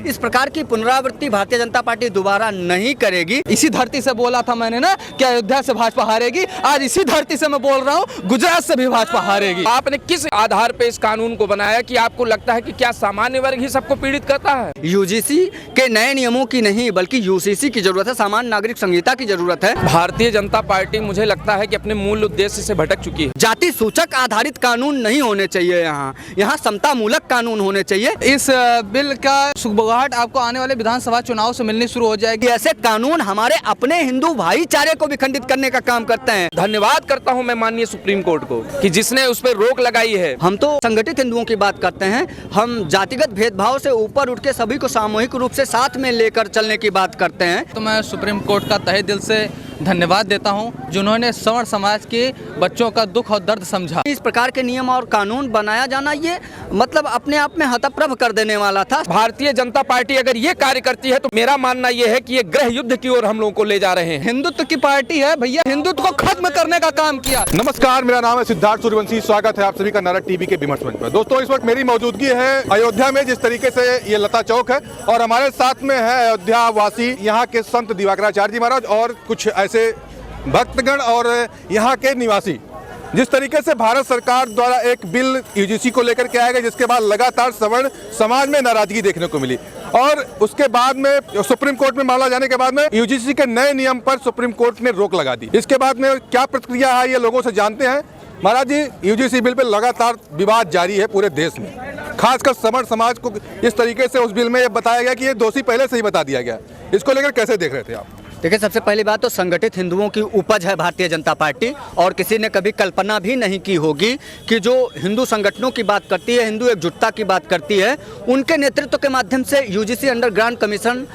इस प्रकार की पुनरावृत्ति भारतीय जनता पार्टी दोबारा नहीं करेगी। इसी धरती से बोला था मैंने ना कि अयोध्या से भाजपा हारेगी, आज इसी धरती से मैं बोल रहा हूँ गुजरात से भी भाजपा हारेगी। आपने किस आधार पे इस कानून को बनाया कि आपको लगता है कि क्या सामान्य वर्ग ही सबको पीड़ित करता है? यूजीसी के नए नियमों की नहीं बल्कि यूसीसी की जरूरत है, सामान्य नागरिक संहिता की जरूरत है। भारतीय जनता पार्टी मुझे लगता है कि अपने मूल उद्देश्य से भटक चुकी है। जाति सूचक आधारित कानून नहीं होने चाहिए, यहाँ समता मूलक कानून होने चाहिए। इस बिल का सुगबुगाहट आपको आने वाले विधानसभा चुनाव से मिलनी शुरू हो जाएगी। ऐसे कानून हमारे अपने हिंदू भाईचारे को भी खंडित करने का काम करते हैं। धन्यवाद करता हूं मैं माननीय सुप्रीम कोर्ट को कि जिसने उस पर रोक लगाई है। हम तो संगठित हिंदुओं की बात करते हैं, हम जातिगत भेदभाव से ऊपर उठ के सभी को सामूहिक रूप से साथ में लेकर चलने की बात करते हैं। तो मैं सुप्रीम कोर्ट का तहे दिल से धन्यवाद देता हूं जिन्होंने सवर्ण समाज के बच्चों का दुख और दर्द समझा। इस प्रकार के नियम और कानून बनाया जाना ये मतलब अपने आप में हतप्रभ कर देने वाला था। भारतीय जनता पार्टी अगर ये कार्य करती है तो मेरा मानना ये है कि ये गृह युद्ध की ओर हम लोगों को ले जा रहे हैं। हिंदुत्व की पार्टी है भैया, हिंदुत्व को खत्म करने का काम किया। नमस्कार, मेरा नाम है सिद्धार्थ सूर्यवंशी। स्वागत है आप सभी का नारद टीवी के विमर्श मंच पर। दोस्तों, इस वक्त मेरी मौजूदगी है अयोध्या में, जिस तरीके से ये लता चौक है और हमारे साथ में है अयोध्या वासी, यहाँ के संत दिवाकराचार्य जी महाराज और कुछ ऐसे भक्तगण और यहाँ के निवासी। जिस तरीके से भारत सरकार द्वारा एक बिल यूजीसी को लेकर के आया गया, जिसके बाद लगातार सवर्ण समाज में नाराजगी देखने को मिली और उसके बाद में सुप्रीम कोर्ट में मामला जाने के बाद में यूजीसी के नए नियम पर सुप्रीम कोर्ट ने रोक लगा दी। इसके बाद में क्या प्रतिक्रिया है ये लोगों से जानते हैं। महाराज जी, यूजीसी बिल पे लगातार विवाद जारी है पूरे देश में, खासकर सवर्ण समाज को इस तरीके से उस बिल में ये बताया गया कि ये दोषी पहले से ही बता दिया गया। इसको लेकर कैसे देख रहे थे आप? देखिए, सबसे पहली बात तो संगठित हिंदुओं की उपज है भारतीय जनता पार्टी, और किसी ने कभी कल्पना भी नहीं की होगी कि जो हिंदू संगठनों की बात करती है, हिंदू एकजुटता की बात करती है, उनके नेतृत्व के माध्यम से यूजीसी अंडरग्राउंड कमीशन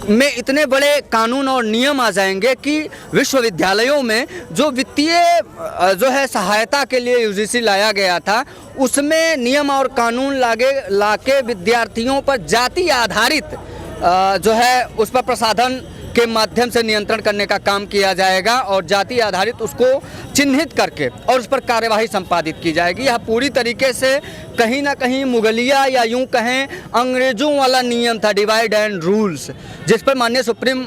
में इतने बड़े कानून और नियम आ जाएंगे कि विश्वविद्यालयों में जो वित्तीय जो है सहायता के लिए यूजीसी लाया गया था, उसमें नियम और कानून लाके विद्यार्थियों पर जाति आधारित जो है उस पर प्रसाधन के माध्यम से नियंत्रण करने का काम किया जाएगा और जाति आधारित उसको चिन्हित करके और उस पर कार्यवाही संपादित की जाएगी। यह पूरी तरीके से कहीं ना कहीं मुगलिया या यूं कहें अंग्रेजों वाला नियम था, डिवाइड एंड रूल्स, जिस पर माननीय सुप्रीम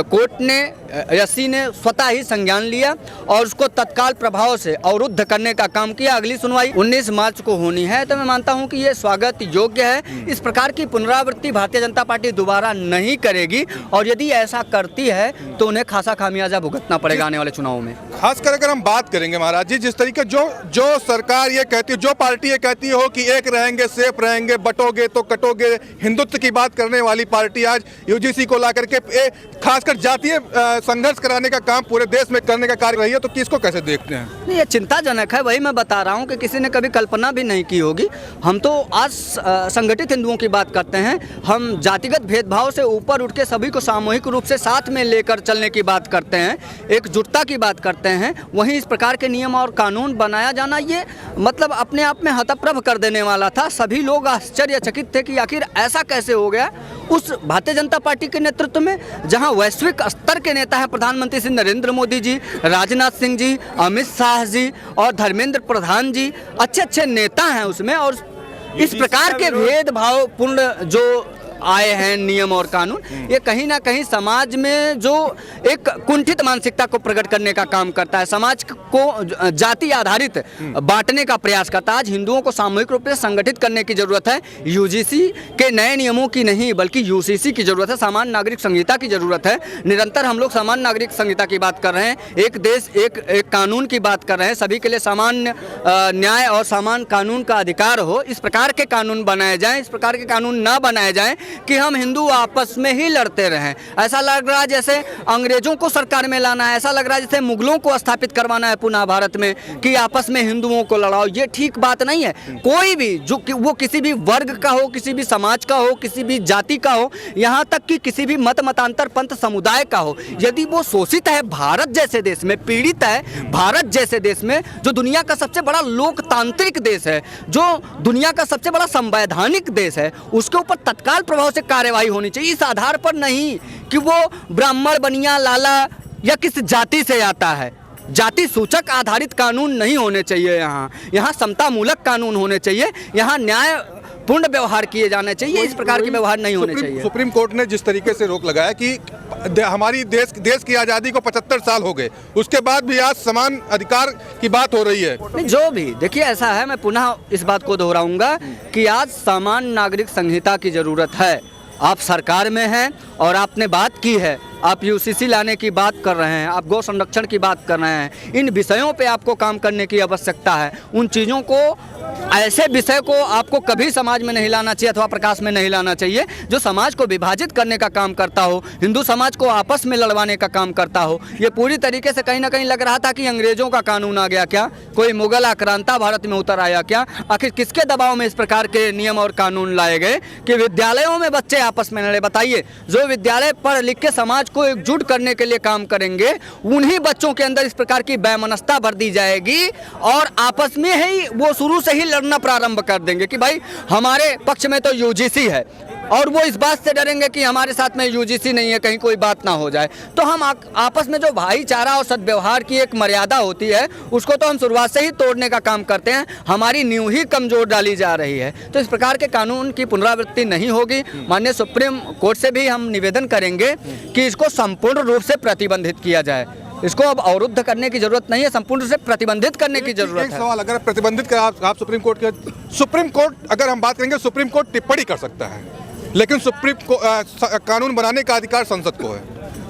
कोर्ट ने एससी ने स्वतः ही संज्ञान लिया और उसको तत्काल प्रभाव से अवरुद्ध करने का काम किया। अगली सुनवाई 19 मार्च को होनी है, तो मैं मानता हूं कि ये स्वागत योग्य है। इस प्रकार की पुनरावृत्ति भारतीय जनता पार्टी दोबारा नहीं करेगी और यदि ऐसा करती है तो उन्हें खासा खामियाजा भुगतना पड़ेगा आने वाले चुनावों में। खासकर अगर हम बात करेंगे महाराज जी, जिस तरीके जो सरकार ये कहती है, जो पार्टी ये कहती हो कि एक रहेंगे सेफ रहेंगे, बटोगे तो कटोगे, हिंदुत्व की बात करने वाली पार्टी आज यूजीसी को ला करके खासकर जातीय संघर्ष कराने का काम पूरे देश में करने का कार्य रही है, तो किसको कैसे देखते हैं? ये चिंताजनक है। वही मैं बता रहा हूँ कि किसी ने कभी कल्पना भी नहीं की होगी। हम तो आज संगठित हिंदुओं की बात करते हैं, हम जातिगत भेदभाव से ऊपर उठ के सभी को सामूहिक रूप से साथ में लेकर चलने की बात करते हैं, एकजुटता की बात करते हैं। वहीं इस प्रकार के नियम और कानून बनाया जाना ये मतलब अपने आप में हतप्रभ कर देने वाला था। सभी लोग आश्चर्यचकित थे कि आखिर ऐसा कैसे हो गया उस भारतीय जनता पार्टी के नेतृत्व में, जहां वैश्विक स्तर के नेता हैं प्रधानमंत्री श्री नरेंद्र मोदी जी, राजनाथ सिंह जी, अमित शाह जी और धर्मेंद्र प्रधान जी, अच्छे अच्छे नेता हैं उसमें। और इस प्रकार के भेदभावपूर्ण जो आए हैं नियम और कानून, ये कहीं ना कहीं समाज में जो एक कुंठित मानसिकता को प्रकट करने का काम करता है, समाज को जाति आधारित बांटने का प्रयास करता है। आज हिंदुओं को सामूहिक रूप से संगठित करने की जरूरत है। यूजीसी के नए नियमों की नहीं बल्कि यूसीसी की जरूरत है, सामान्य नागरिक संहिता की जरूरत है। निरंतर हम लोग सामान्य नागरिक संहिता की बात कर रहे हैं, एक देश एक कानून की बात कर रहे हैं, सभी के लिए सामान्य न्याय और सामान्य कानून का अधिकार हो। इस प्रकार के कानून बनाए जाएं, इस प्रकार के कानून ना बनाए जाएं कि हम हिंदू आपस में ही लड़ते रहें। ऐसा लग रहा है जैसे अंग्रेजों को सरकार में लाना है, ऐसा लग रहा है जैसे मुगलों को स्थापित करवाना है पुनः भारत में कि आपस में हिंदुओं को लड़ाओ। ये ठीक बात नहीं है। कोई भी जो वो किसी भी वर्ग का हो, किसी भी समाज का हो, किसी भी जाति का हो, यहाँ तक कि किसी भी मतांतर पंथ समुदाय का हो, यदि वो शोषित है भारत जैसे देश में, पीड़ित है भारत जैसे देश में, जो दुनिया का सबसे बड़ा लोकतांत्रिक देश है, जो दुनिया का सबसे बड़ा संवैधानिक देश है, उसके ऊपर तत्काल प्रभाव से कार्यवाही होनी चाहिए। इस आधार पर नहीं कि वो ब्राह्मण, बनिया, लाला या किस जाति से आता है। जाति सूचक आधारित कानून नहीं होने चाहिए। यहाँ समता मूलक कानून होने चाहिए। यहाँ न्याय पूर्ण व्यवहार किए जाने चाहिए, इस प्रकार के व्यवहार नहीं होने चाहिए। सुप्रीम कोर्ट ने जिस तरीके से रोक लगाया कि हमारी देश की आज़ादी को 75 साल हो गए, उसके बाद भी आज समान अधिकार की बात हो रही है। नहीं, जो भी देखिए ऐसा है, मैं पुनः इस बात को दोहराऊंगा कि आज समान नागरिक संहिता की ज़रूरत है। आप सरकार में हैं और आपने बात की है, आप यूसीसी लाने की बात कर रहे हैं, आप गौ संरक्षण की बात कर रहे हैं, इन विषयों पे आपको काम करने की आवश्यकता है। उन चीज़ों को, ऐसे विषय को आपको कभी समाज में नहीं लाना चाहिए अथवा प्रकाश में नहीं लाना चाहिए जो समाज को विभाजित करने का काम करता हो, हिंदू समाज को आपस में लड़वाने का काम करता हो। ये पूरी तरीके से कहीं ना कहीं लग रहा था कि अंग्रेजों का कानून आ गया क्या, कोई मुगल आक्रांता भारत में उतर आया क्या। आखिर किसके दबाव में इस प्रकार के नियम और कानून लाए गए कि विद्यालयों में बच्चे आपस में लड़े। बताइए, जो विद्यालय पढ़ लिख के समाज को एकजुट करने के लिए काम करेंगे, उन्हीं बच्चों के अंदर इस प्रकार की वैमनस्यता भर दी जाएगी और आपस में ही वो शुरू से ही लड़ना प्रारंभ कर देंगे कि भाई हमारे पक्ष में तो यूजीसी है, और वो इस बात से डरेंगे कि हमारे साथ में यूजीसी नहीं है, कहीं कोई बात ना हो जाए। तो हम आपस में जो भाईचारा और सद्व्यवहार की एक मर्यादा होती है, उसको तो हम शुरुआत से ही तोड़ने का काम करते हैं, हमारी नींव ही कमजोर डाली जा रही है। तो इस प्रकार के कानून की पुनरावृत्ति नहीं होगी। माननीय सुप्रीम कोर्ट से भी हम निवेदन करेंगे कि इसको संपूर्ण रूप से प्रतिबंधित किया जाए। इसको अब अवरुद्ध करने की जरूरत नहीं है, संपूर्ण रूप से प्रतिबंधित करने की जरूरत एक है। सवाल, अगर प्रतिबंधित कर आप सुप्रीम कोर्ट अगर हम बात करेंगे, सुप्रीम कोर्ट टिप्पणी कर सकता है, लेकिन कानून बनाने का अधिकार संसद को है।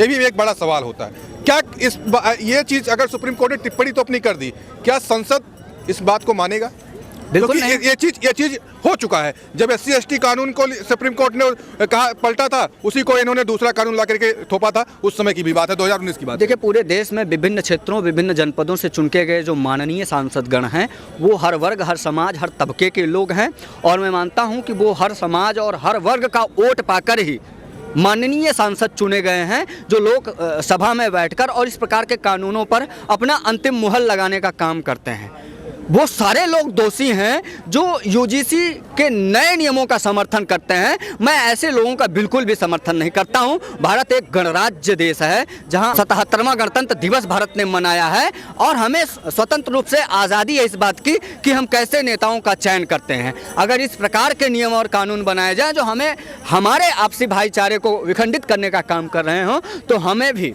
ये भी एक बड़ा सवाल होता है। क्या ये चीज अगर सुप्रीम कोर्ट ने टिप्पणी तो अपनी कर दी, क्या संसद इस बात को मानेगा? बिल्कुल नहीं। ये चीज हो चुका है। जब SC/ST कानून को सुप्रीम कोर्ट ने कहा पलटा था, उसी को इन्होंने दूसरा कानून ला करके थोपा था। उस समय की भी बात है, 2019 की बात। देखिए, पूरे देश में विभिन्न क्षेत्रों, विभिन्न जनपदों से चुन के गए जो माननीय सांसदगण हैं, वो हर वर्ग, हर समाज, हर तबके के लोग हैं, और मैं मानता हूं कि वो हर समाज और हर वर्ग का वोट पाकर ही माननीय सांसद चुने गए हैं, जो लोग सभा में बैठकर और इस प्रकार के कानूनों पर अपना अंतिम मुहर लगाने का काम करते हैं। वो सारे लोग दोषी हैं जो यूजीसी के नए नियमों का समर्थन करते हैं। मैं ऐसे लोगों का बिल्कुल भी समर्थन नहीं करता हूं। भारत एक गणराज्य देश है, जहां 77वां गणतंत्र दिवस भारत ने मनाया है, और हमें स्वतंत्र रूप से आज़ादी है इस बात की कि हम कैसे नेताओं का चयन करते हैं। अगर इस प्रकार के नियम और कानून बनाए जाएं जो हमें हमारे आपसी भाईचारे को विखंडित करने का काम कर रहे हों, तो हमें भी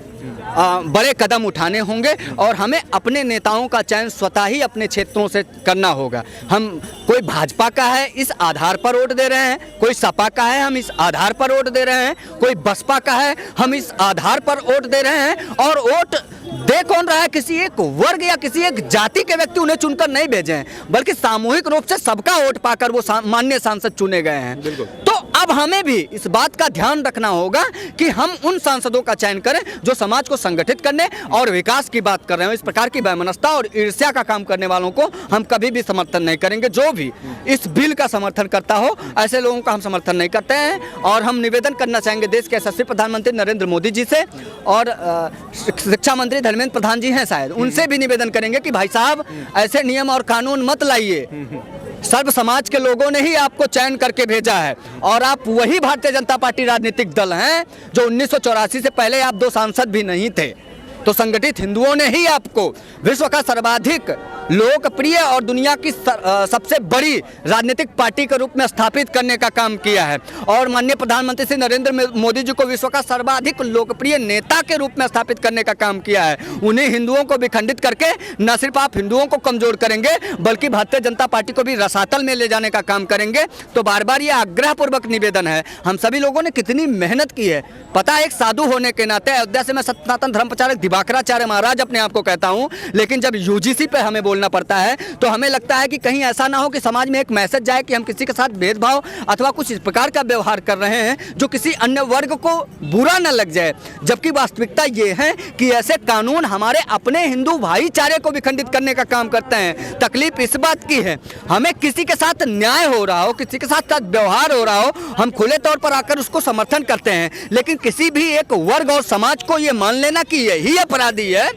बड़े कदम उठाने होंगे और हमें अपने नेताओं का चयन स्वतः ही अपने क्षेत्रों से करना होगा। हम कोई भाजपा का है इस आधार पर वोट दे रहे हैं, कोई सपा का है हम इस आधार पर वोट दे रहे हैं, कोई बसपा का है हम इस आधार पर वोट दे रहे हैं। और वोट दे कौन रहा है? किसी एक वर्ग या किसी एक जाति के व्यक्ति उन्हें चुनकर नहीं भेजे हैं, बल्कि सामूहिक रूप से सबका वोट पाकर वो माननीय सांसद चुने गए हैं। तो अब हमें भी इस बात का ध्यान रखना होगा कि हम उन सांसदों का चयन करें जो समाज को संगठित करने और विकास की बात कर रहे हैं। इस प्रकार की वैमनस्यता और ईर्ष्या का काम करने वालों को हम कभी भी समर्थन नहीं करेंगे। जो भी इस बिल का समर्थन करता हो, ऐसे लोगों का हम समर्थन नहीं करते हैं। और हम निवेदन करना चाहेंगे देश के यशस्वी प्रधानमंत्री नरेंद्र मोदी जी से, और शिक्षा मंत्री धर्मेंद्र प्रधान जी हैं शायद, उनसे भी निवेदन करेंगे कि भाई साहब ऐसे नियम और कानून मत लाइए। सर्व समाज के लोगों ने ही आपको चयन करके भेजा है, और आप वही भारतीय जनता पार्टी राजनीतिक दल हैं जो 1984 से पहले आप 2 सांसद भी नहीं थे। तो संगठित हिंदुओं ने ही आपको विश्व का सर्वाधिक लोकप्रिय और दुनिया की सबसे बड़ी राजनीतिक पार्टी के रूप में स्थापित करने का काम किया है। और माननीय प्रधानमंत्री श्री नरेंद्र मोदी जी को विश्व का सर्वाधिक लोकप्रिय नेता के रूप में स्थापित करने का काम किया है। उन्हीं हिंदुओं को विखंडित करके न सिर्फ आप हिंदुओं को कमजोर करेंगे, बल्कि भारतीय जनता पार्टी को भी रसातल में ले जाने का काम करेंगे। तो बार बार ये आग्रहपूर्वक निवेदन है, हम सभी लोगों ने कितनी मेहनत की है। पता है, एक साधु होने के नाते अयोध्या से मैं सनातन धर्म प्रचारक दिवाकराचार्य महाराज अपने आप को कहता हूँ, लेकिन जब यूजीसी पे हमें बोलना पड़ता है तो हमें लगता है कि कहीं ऐसा ना हो कि समाज में एक मैसेज जाए कि हम किसी के साथ भेदभाव अथवा कुछ इस प्रकार का व्यवहार कर रहे हैं जो किसी अन्य वर्ग को बुरा न लग जाए। जबकि वास्तविकता ये है कि ऐसे कानून हमारे अपने हिंदू भाईचारे को विखंडित करने का काम करते हैं। तकलीफ इस बात की है, हमें किसी के साथ न्याय हो रहा हो, किसी के साथ व्यवहार हो रहा हो, हम खुले तौर पर आकर उसको समर्थन करते हैं। लेकिन किसी भी एक वर्ग और समाज को ये मान लेना कि यही अपराधी है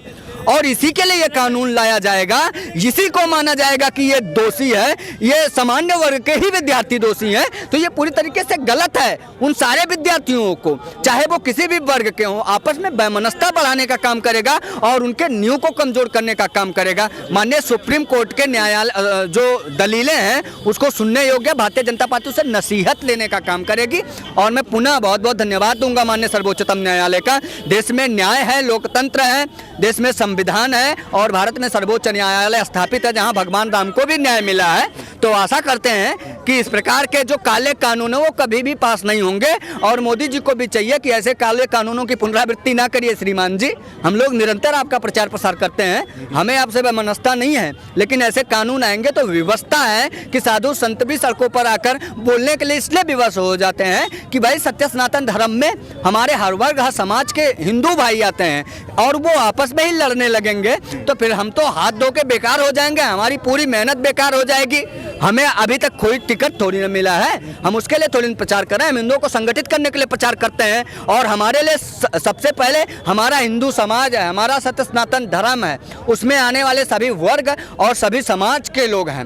और इसी के लिए ये कानून लाया जाएगा, इसी को माना जाएगा कि ये दोषी है, ये सामान्य वर्ग के ही विद्यार्थी दोषी हैं, तो ये पूरी तरीके से गलत है। उन सारे विद्यार्थियों को, चाहे वो किसी भी वर्ग के हों, आपस में वैमनस्यता बढ़ाने का काम करेगा और उनके नींव को कमजोर करने का काम करेगा। माननीय सुप्रीम कोर्ट के न्यायालय जो दलीलें हैं उसको सुनने योग्य, भारतीय जनता पार्टी उसे नसीहत लेने का काम करेगी। और मैं पुनः बहुत बहुत धन्यवाद दूंगा माननीय सर्वोच्चतम न्यायालय का। देश में न्याय है, लोकतंत्र है, देश में संविधान है और भारत में सर्वोच्च न्यायालय स्थापित है जहां भगवान राम को भी न्याय मिला है। तो आशा करते हैं कि इस प्रकार के जो काले कानून है वो कभी भी पास नहीं होंगे और मोदी जी को भी चाहिए कि ऐसे काले कानूनों की पुनरावृत्ति ना करिए। श्रीमान जी, हम लोग निरंतर आपका प्रचार प्रसार करते हैं, हमें आपसे वैमनस्यता नहीं है, लेकिन ऐसे कानून आएंगे तो विवशता है कि साधु संत भी सड़कों पर आकर बोलने के लिए इसलिए विवश हो जाते हैं कि भाई सत्य सनातन धर्म में हमारे हर वर्ग हर समाज के हिंदू भाई आते हैं और वो आपस में ही लड़ने लगेंगे तो फिर हम तो हाथ धो के बेकार हो जाएंगे, हमारी पूरी मेहनत बेकार हो जाएगी। हमें अभी तक कोई टिकट थोड़ी ना मिला है, हम उसके लिए थोड़ी प्रचार कर रहे हैं, हम हिंदुओं को संगठित करने के लिए प्रचार करते हैं और हमारे लिए सबसे पहले हमारा हिंदू समाज है, हमारा सत्य सनातन धर्म है, उसमें आने वाले सभी वर्ग और सभी समाज के लोग हैं।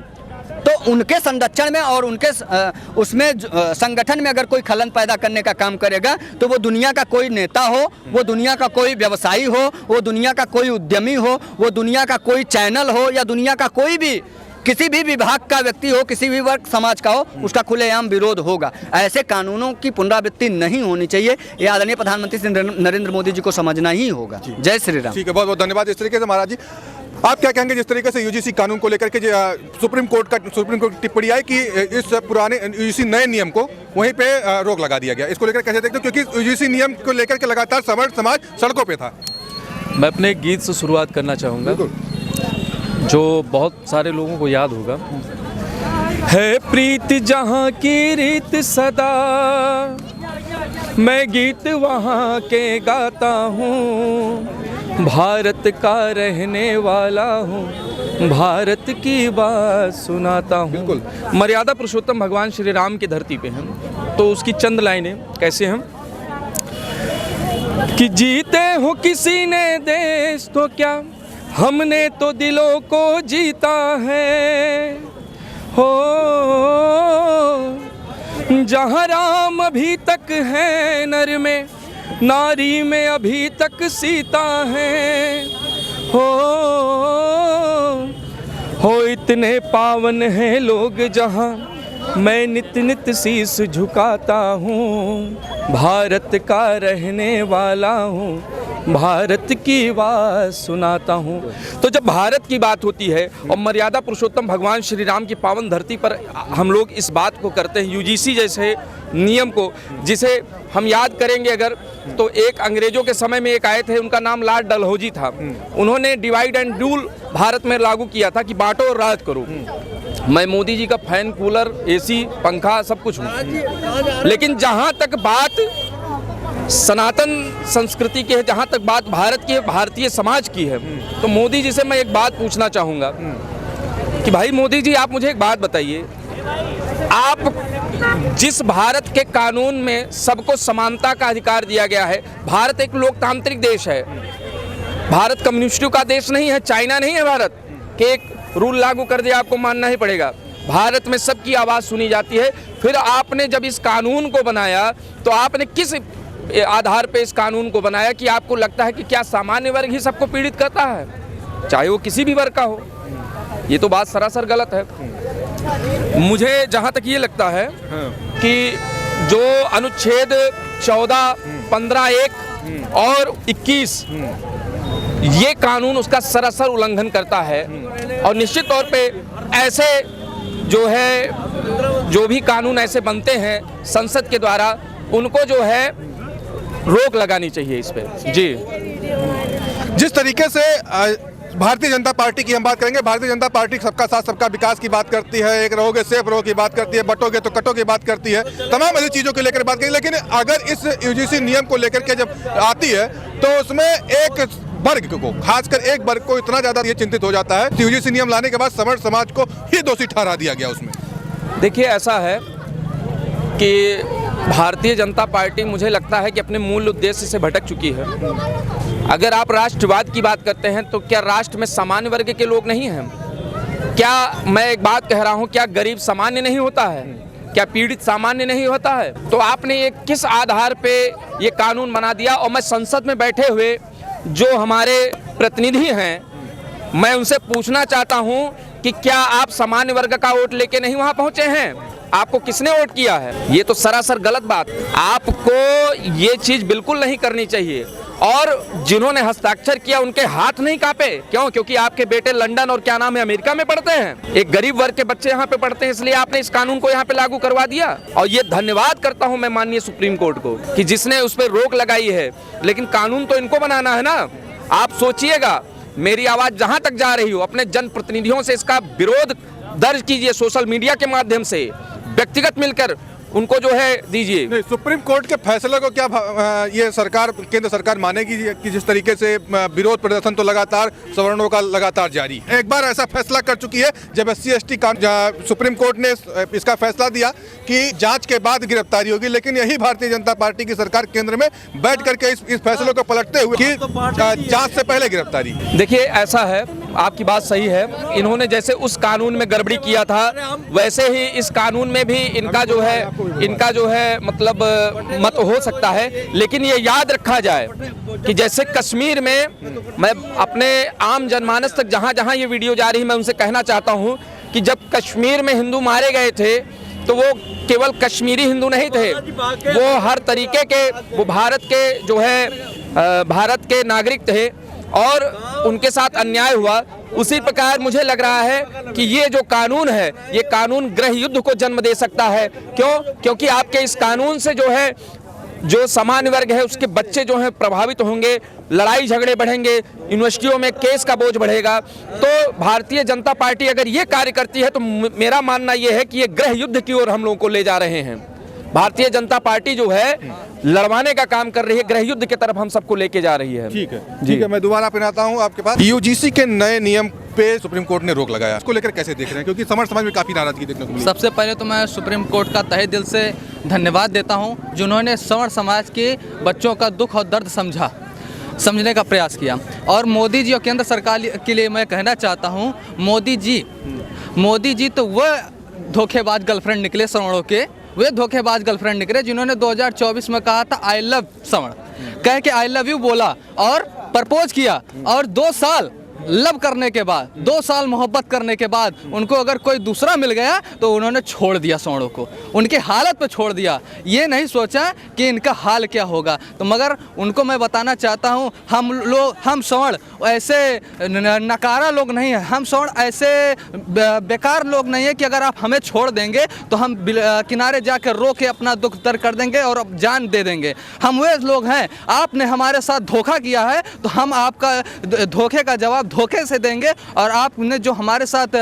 तो उनके संरक्षण में और उनके उसमें संगठन में अगर कोई खलन पैदा करने का काम करेगा तो वो दुनिया का कोई नेता हो, वो दुनिया का कोई व्यवसायी हो, वो दुनिया का कोई उद्यमी हो, वो दुनिया का कोई चैनल हो या दुनिया का कोई भी किसी भी विभाग का व्यक्ति हो, किसी भी वर्ग समाज का हो, उसका खुलेआम विरोध होगा। ऐसे कानूनों की पुनरावृत्ति नहीं होनी चाहिए, ये आदरणीय प्रधानमंत्री श्री नरेंद्र मोदी जी को समझना ही होगा। जय श्री राम। ठीक है, बहुत बहुत धन्यवाद। इस तरीके से महाराज जी आप क्या कहेंगे जिस तरीके से यूजीसी कानून को लेकर के सुप्रीम कोर्ट की टिप्पणी आई कि इस पुराने यूजीसी नए नियम को वहीं पे रोक लगा दिया गया, इसको लेकर कैसे देखते हो? क्योंकि यूजीसी नियम को लेकर के लगातार समाज सड़कों पे था। मैं अपने गीत से शुरुआत करना चाहूँगा जो बहुत सारे लोगों को याद होगा। है प्रीत जहाँ की रीत सदा, मैं गीत वहाँ के गाता हूँ, भारत का रहने वाला हूँ, भारत की बात सुनाता हूँ। मर्यादा पुरुषोत्तम भगवान श्री राम की धरती पे हम, तो उसकी चंद लाइनें कैसे हम कि जीते हो किसी ने देश तो क्या, हमने तो दिलों को जीता है हो, जहाँ राम अभी तक है नर में, नारी में अभी तक सीता है हो इतने पावन हैं लोग जहाँ मैं नित नित शीश झुकाता हूँ, भारत का रहने वाला हूँ, भारत की बात सुनाता हूँ। तो जब भारत की बात होती है और मर्यादा पुरुषोत्तम भगवान श्री राम की पावन धरती पर हम लोग इस बात को करते हैं, यूजीसी जैसे नियम को, जिसे हम याद करेंगे अगर तो एक अंग्रेजों के समय में एक आए थे, उनका नाम लॉर्ड डलहौजी था। उन्होंने डिवाइड एंड रूल भारत में लागू किया था कि बांटो और राज करो। मैं मोदी जी का फैन, कूलर, एसी, पंखा सब कुछ हूँ, लेकिन जहाँ तक बात सनातन संस्कृति की है, जहाँ तक बात भारत की, भारतीय समाज की है, तो मोदी जी से मैं एक बात पूछना चाहूँगा कि भाई मोदी जी, आप मुझे एक बात बताइए, आप जिस भारत के कानून में सबको समानता का अधिकार दिया गया है, भारत एक लोकतांत्रिक देश है, भारत कम्युनिस्टों का देश नहीं है, चाइना नहीं है भारत कि एक रूल लागू कर दिया आपको मानना ही पड़ेगा। भारत में सबकी आवाज़ सुनी जाती है। फिर आपने जब इस कानून को बनाया तो आपने किस आधार पे इस कानून को बनाया कि आपको लगता है कि क्या सामान्य वर्ग ही सबको पीड़ित करता है, चाहे वो किसी भी वर्ग का हो? ये तो बात सरासर गलत है। मुझे जहाँ तक ये लगता है कि जो अनुच्छेद 14, 15(1) और 21 ये कानून उसका सरासर उल्लंघन करता है और निश्चित तौर पे ऐसे जो है जो भी कानून ऐसे बनते हैं संसद के द्वारा, उनको जो है रोक लगानी चाहिए इस पे। जी, जिस तरीके से भारतीय जनता पार्टी की हम बात करेंगे, भारतीय जनता पार्टी सबका साथ सबका विकास की बात करती है, एक रहोगे सेफ रहो की बात करती है, बटोगे तो कटो की बात करती है, तमाम ऐसी चीज़ों को लेकर बात करेंगे। लेकिन अगर इस यूजीसी नियम को लेकर के जब आती है तो उसमें एक वर्ग को, खासकर एक वर्ग को इतना ज़्यादा ये चिंतित हो जाता है। यूजीसी नियम लाने के बाद समर समाज को ही दोषी ठहरा दिया गया उसमें। देखिए ऐसा है कि भारतीय जनता पार्टी मुझे लगता है कि अपने मूल उद्देश्य से भटक चुकी है। अगर आप राष्ट्रवाद की बात करते हैं तो क्या राष्ट्र में सामान्य वर्ग के लोग नहीं हैं? क्या मैं एक बात कह रहा हूं, क्या गरीब सामान्य नहीं होता है? क्या पीड़ित सामान्य नहीं होता है? तो आपने ये किस आधार पे ये कानून बना दिया? और मैं संसद में बैठे हुए जो हमारे प्रतिनिधि हैं, मैं उनसे पूछना चाहता हूं कि क्या आप सामान्य वर्ग का वोट लेके नहीं वहां पहुंचे हैं? आपको किसने वोट किया है? ये तो सरासर गलत बात। आपको ये चीज बिल्कुल नहीं करनी चाहिए। और जिन्होंने हस्ताक्षर किया उनके हाथ नहीं कांपे। क्यों? क्योंकि आपके बेटे लंदन और क्या नाम है अमेरिका में पढ़ते हैं। एक गरीब वर्ग के बच्चे यहाँ पे पढ़ते हैं, इसलिए आपने इस कानून को यहाँ पे लागू करवा दिया। और ये धन्यवाद करता हूँ मैं माननीय सुप्रीम कोर्ट को कि जिसने उस पर रोक लगाई है। लेकिन कानून तो इनको बनाना है ना। आप सोचिएगा, मेरी आवाज जहां तक जा रही हो, अपने जनप्रतिनिधियों से इसका विरोध दर्ज कीजिए, सोशल मीडिया के माध्यम से, व्यक्तिगत मिलकर उनको जो है दीजिए। नहीं, सुप्रीम कोर्ट के फैसले को क्या ये सरकार, केंद्र सरकार मानेगी कि जिस तरीके से विरोध प्रदर्शन तो लगातार सवर्णों का लगातार जारी है। एक बार ऐसा फैसला कर चुकी है जब SC/ST सुप्रीम कोर्ट ने इसका फैसला दिया कि जांच के बाद गिरफ्तारी होगी, लेकिन यही भारतीय जनता पार्टी की सरकार केंद्र में बैठ करके इस फैसले को पलटते हुए कि जांच से पहले गिरफ्तारी। देखिए, ऐसा है, आपकी बात सही है। इन्होंने जैसे उस कानून में गड़बड़ी किया था, वैसे ही इस कानून में भी इनका जो है मतलब मत हो सकता है। लेकिन ये याद रखा जाए कि जैसे कश्मीर में, मैं अपने आम जनमानस तक जहां जहां ये वीडियो जा रही है, मैं उनसे कहना चाहता हूं कि जब कश्मीर में हिंदू मारे गए थे तो वो केवल कश्मीरी हिंदू नहीं थे, वो हर तरीके के, वो भारत के जो है भारत के नागरिक थे और उनके साथ अन्याय हुआ। उसी प्रकार मुझे लग रहा है कि ये जो कानून है, ये कानून गृह युद्ध को जन्म दे सकता है। क्यों? क्योंकि आपके इस कानून से जो है, जो सामान्य वर्ग है उसके बच्चे जो हैं प्रभावित होंगे, लड़ाई झगड़े बढ़ेंगे, यूनिवर्सिटियों में केस का बोझ बढ़ेगा। तो भारतीय जनता पार्टी अगर ये कार्य करती है तो मेरा मानना ये है कि ये गृह युद्ध की ओर हम लोगों को ले जा रहे हैं। भारतीय जनता पार्टी जो है लड़वाने का काम कर रही है, गृह युद्ध की तरफ हम सबको लेके जा रही है। ठीक है, मैं दोबारा फिर आता हूँ आपके पास। UGC के नए नियम पे सुप्रीम कोर्ट ने रोक लगाया, इसको लेकर कैसे देख रहे हैं? क्योंकि समाज में काफी नाराजगी देखने को मिली। सबसे पहले तो मैं सुप्रीम कोर्ट का तहे दिल से धन्यवाद देता हूं, जिन्होंने सवर्ण समाज के बच्चों का दुख और दर्द समझने का प्रयास किया। और मोदी जी और केंद्र सरकार के लिए मैं कहना चाहता हूं, मोदी जी तो वह धोखेबाज गर्लफ्रेंड निकले सवर्णों के, वे धोखेबाज गर्लफ्रेंड निकले जिन्होंने 2024 में कहा था आई लव सवर्ण, कह के आई लव यू बोला और प्रपोज किया। और 2 साल लव करने के बाद, 2 साल मोहब्बत करने के बाद उनको अगर कोई दूसरा मिल गया तो उन्होंने छोड़ दिया सवर्णों को, उनके हालत पे छोड़ दिया। ये नहीं सोचा कि इनका हाल क्या होगा। तो मगर उनको मैं बताना चाहता हूँ, हम सवर्ण ऐसे नकारा लोग नहीं हैं, हम सवर्ण ऐसे बेकार लोग नहीं है कि अगर आप हमें छोड़ देंगे तो हम किनारे जाकर रो के अपना दुख दर्द कर देंगे और जान दे देंगे। हम वे लोग हैं, आपने हमारे साथ धोखा किया है तो हम आपका धोखे का जवाब धोखे से देंगे। और आपने जो हमारे साथ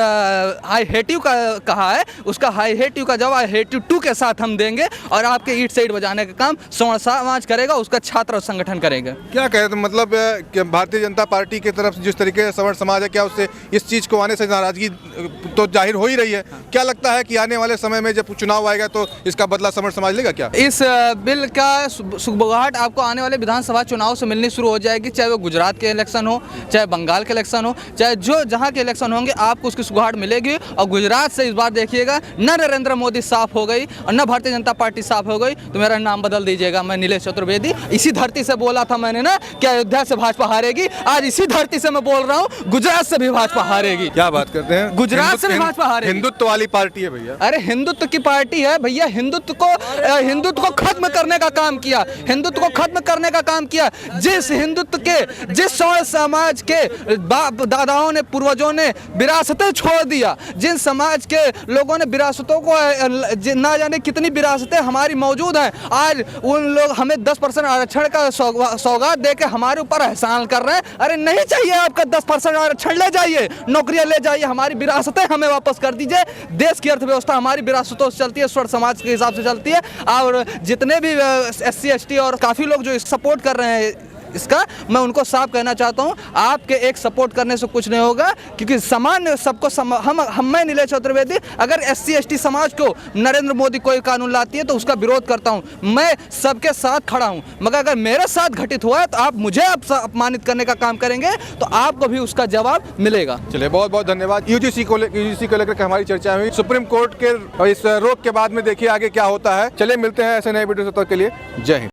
आई हेट यू का कहा है, उसका आई हेट यू का जवाब आई हेट यू टू के साथ हम देंगे। और आपके ईट से ईट बजाने का काम सवर्ण समाज करेगा, उसका छात्र संगठन करेगा। क्या कहे तो मतलब भारतीय जनता पार्टी की तरफ जिस तरीके से सवर्ण समाज है, क्या उससे इस चीज को आने से नाराजगी तो जाहिर हो ही रही है? क्या लगता है कि आने वाले समय में जब चुनाव आएगा तो इसका बदला सवर्ण समाज लेगा? क्या इस बिल का सुगबुगाहट आपको आने वाले विधानसभा चुनाव से मिलनी शुरू हो जाएगी, चाहे वो गुजरात के इलेक्शन हो, चाहे बंगाल के इलेक्शन हो, चाहे जो जहां के इलेक्शन होंगे, आपको उसकी सुगबुगाहट मिलेगी। और गुजरात से इस बार देखिएगा, न नरेंद्र मोदी साफ हो गई और न भारतीय जनता पार्टी साफ हो गई तो मेरा नाम बदल दीजिएगा, मैं नीलेश चतुर्वेदी। इसी धरती से बोला था मैंने ना कि अयोध्या से भाजपा हारेगी, आज इसी धरती से मैं बोल रहा हूँ गुजरात से भी भाजपा हारेगी। क्या बात करते हैं? गुजरात से भी भाजपा हारेगी। हिंदुत्व वाली पार्टी है भैया। अरे हिंदुत्व की पार्टी है भैया, हिंदुत्व को खत्म करने का काम किया, हिंदुत्व को खत्म करने का काम किया। जिस हिंदुत्व के, जिस सवर्ण समाज के बाप दादाओं ने, पूर्वजों ने विरासतें छोड़ दिया, जिन समाज के लोगों ने विरासतों को, ना जाने कितनी विरासतें हमारी मौजूद हैं, आज उन लोग हमें 10% आरक्षण का सौगात दे के हमारे ऊपर एहसान कर रहे हैं। अरे नहीं चाहिए आपका 10% आरक्षण, ले जाइए, नौकरियां ले जाइए, हमारी विरासतें हमें वापस कर दीजिए। देश की अर्थव्यवस्था हमारी विरासतों से चलती है, स्वर्ण समाज के हिसाब से चलती है। और जितने भी SC ST और काफ़ी लोग जो सपोर्ट कर रहे हैं इसका मैं उनको साफ कहना चाहता हूँ, आपके एक सपोर्ट करने से कुछ नहीं होगा, क्योंकि समान सबको मैं नीलेश चतुर्वेदी अगर SC ST समाज को नरेंद्र मोदी कोई कानून लाती है तो उसका विरोध करता हूँ, मैं सबके साथ खड़ा हूँ, मगर अगर मेरे साथ घटित हुआ है तो आप मुझे अपमानित करने का काम करेंगे तो आपको भी उसका जवाब मिलेगा। चलिए बहुत बहुत धन्यवाद। यूजीसी को लेकर के हमारी चर्चा हुई, सुप्रीम कोर्ट के इस रोक के बाद में देखिए आगे क्या होता है। चलिए मिलते हैं ऐसे नए वीडियो के लिए। जय हिंद।